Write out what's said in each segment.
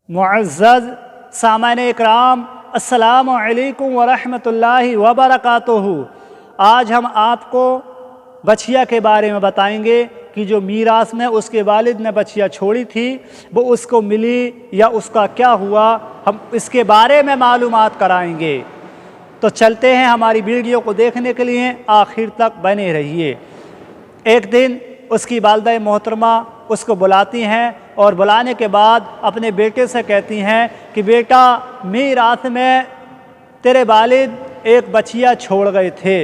मुअज़्ज़ज़ सामाने इकराम, अस्सलामु अलैकुम व रहमतुल्लाहि व बरकातुहू। आज हम आपको बछिया के बारे में बताएंगे कि जो मीरास में उसके वालिद ने बछिया छोड़ी थी वो उसको मिली या उसका क्या हुआ, हम इसके बारे में मालूमात कराएंगे। तो चलते हैं, हमारी वीडियो को देखने के लिए आखिर तक बने रहिए। एक दिन उसकी वालिदा मोहतरमा उसको बुलाती हैं और बुलाने के बाद अपने बेटे से कहती हैं कि बेटा, मीरास में तेरे वालिद एक बछिया छोड़ गए थे।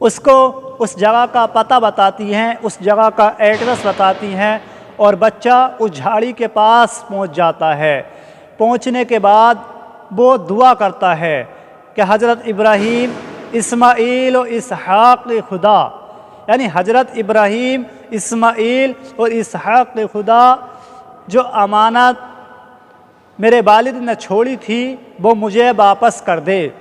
उसको उस जगह का पता बताती हैं, उस जगह का एड्रेस बताती हैं और बच्चा उस झाड़ी के पास पहुंच जाता है। पहुंचने के बाद वो दुआ करता है कि हज़रत इब्राहीम, इस्माईल और इसहाक़ खुदा, यानी हज़रत इब्राहीम, इस्माईल और इसहाक़ खुदा जो अमानत मेरे वालिद ने छोड़ी थी वो मुझे वापस कर दे।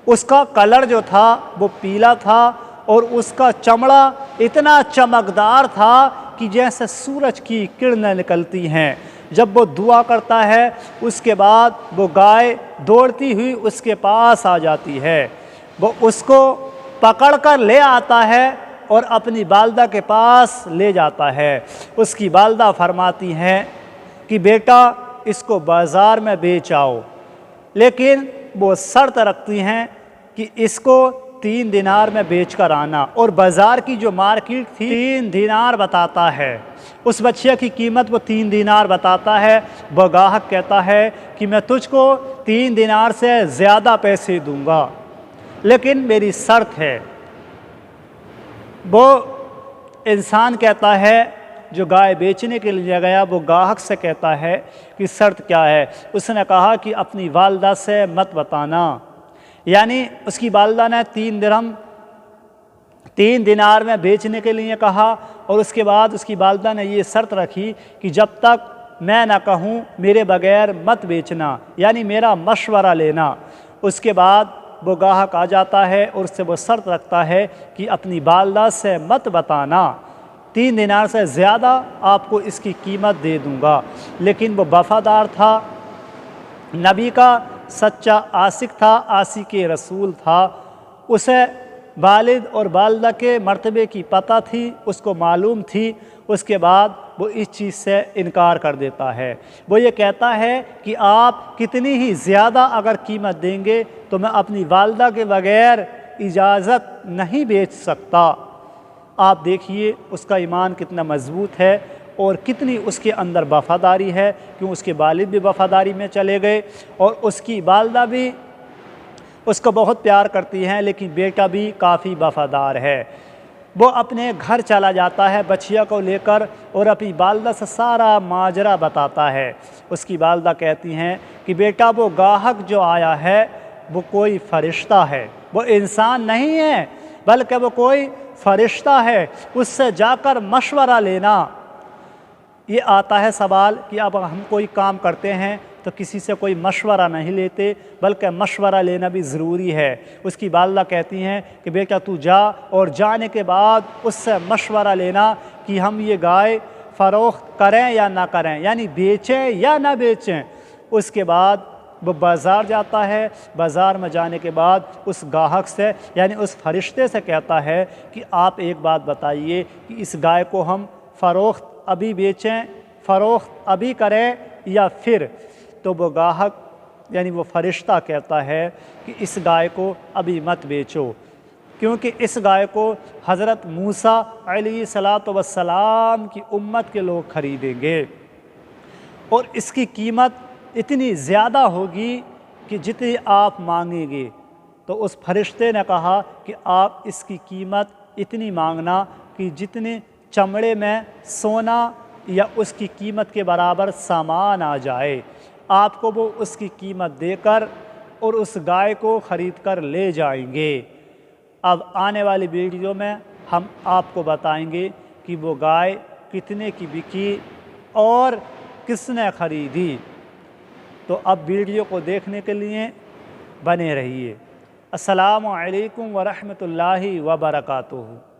उसका कलर जो था वो पीला था और उसका चमड़ा इतना चमकदार था कि जैसे सूरज की किरणें निकलती हैं। जब वो दुआ करता है उसके बाद वो गाय दौड़ती हुई उसके पास आ जाती है। वो उसको पकड़कर ले आता है और अपनी वालिदा के पास ले जाता है। उसकी वालिदा फरमाती हैं कि बेटा, इसको बाज़ार में बेच आओ, लेकिन वो शर्त रखती हैं कि इसको 3 दिनार में बेच कर आना। और बाज़ार की जो मार्केट थी 3 दिनार बताता है, उस बछिया की कीमत वो 3 दिनार बताता है। वह गाहक कहता है कि मैं तुझको 3 दिनार से ज़्यादा पैसे दूंगा, लेकिन मेरी शर्त है। वो इंसान कहता है, जो गाय बेचने के लिए गया, वो गाहक से कहता है कि शर्त क्या है। उसने कहा कि अपनी वालिदा से मत बताना, यानी उसकी वालिदा ने 3 दिनार में बेचने के लिए कहा। और उसके बाद उसकी वालिदा ने ये शर्त रखी कि जब तक मैं ना कहूँ मेरे बगैर मत बेचना, यानी मेरा मशवरा लेना। उसके बाद वो गाहक आ जाता है और उससे वो शर्त रखता है कि अपनी वालिदा से मत बताना, 3 दिनार से ज़्यादा आपको इसकी कीमत दे दूँगा। लेकिन वो वफ़ादार था, नबी का सच्चा आशिक था, आशिक़ रसूल था। उसे वालिद और वालिदा के मर्तबे की पता थी, उसको मालूम थी। उसके बाद वो इस चीज़ से इनकार कर देता है। वो ये कहता है कि आप कितनी ही ज़्यादा अगर कीमत देंगे तो मैं अपनी वालिदा के बग़ैर इजाज़त नहीं बेच सकता। आप देखिए उसका ईमान कितना मज़बूत है और कितनी उसके अंदर वफ़ादारी है। क्यों, उसके वालिद भी वफ़ादारी में चले गए और उसकी वालिदा भी उसको बहुत प्यार करती हैं, लेकिन बेटा भी काफ़ी वफ़ादार है। वो अपने घर चला जाता है बछिया को लेकर और अपनी वालिदा से सारा माजरा बताता है। उसकी वालिदा कहती हैं कि बेटा, वो गाहक जो आया है वो कोई फ़रिश्ता है, वो इंसान नहीं है, बल्कि वो कोई फ़रिश्ता है, उससे जाकर मशवरा लेना। ये आता है सवाल कि अब हम कोई काम करते हैं तो किसी से कोई मशवरा नहीं लेते, बल्कि मशवरा लेना भी ज़रूरी है। उसकी वालिदा कहती हैं कि बेटा तू जा, और जाने के बाद उससे मशवरा लेना कि हम ये गाय फ़रोख्त करें या ना करें, यानी बेचें या ना बेचें। उसके बाद वो बाज़ार जाता है। बाज़ार में जाने के बाद उस गाहक से, यानी उस फरिश्ते से कहता है कि आप एक बात बताइए कि इस गाय को हम फ़रोख्त अभी बेचें, फ़रोख्त अभी करें या फिर। तो वो गाहक, यानी वो फरिश्ता कहता है कि इस गाय को अभी मत बेचो, क्योंकि इस गाय को हज़रत मूसा अलैहिस्सलातु वस्सलाम की उम्मत के लोग ख़रीदेंगे और इसकी कीमत इतनी ज़्यादा होगी कि जितनी आप मांगेंगे। तो उस फरिश्ते ने कहा कि आप इसकी कीमत इतनी मांगना कि जितने चमड़े में सोना या उसकी कीमत के बराबर सामान आ जाए। आपको वो उसकी कीमत देकर और उस गाय को ख़रीद कर ले जाएंगे। अब आने वाली वीडियो में हम आपको बताएंगे कि वो गाय कितने की बिकी और किसने ख़रीदी। तो अब वीडियो को देखने के लिए बने रहिए। अस्सलामु अलैकुम व रहमतुल्लाहि व बरकातुहू।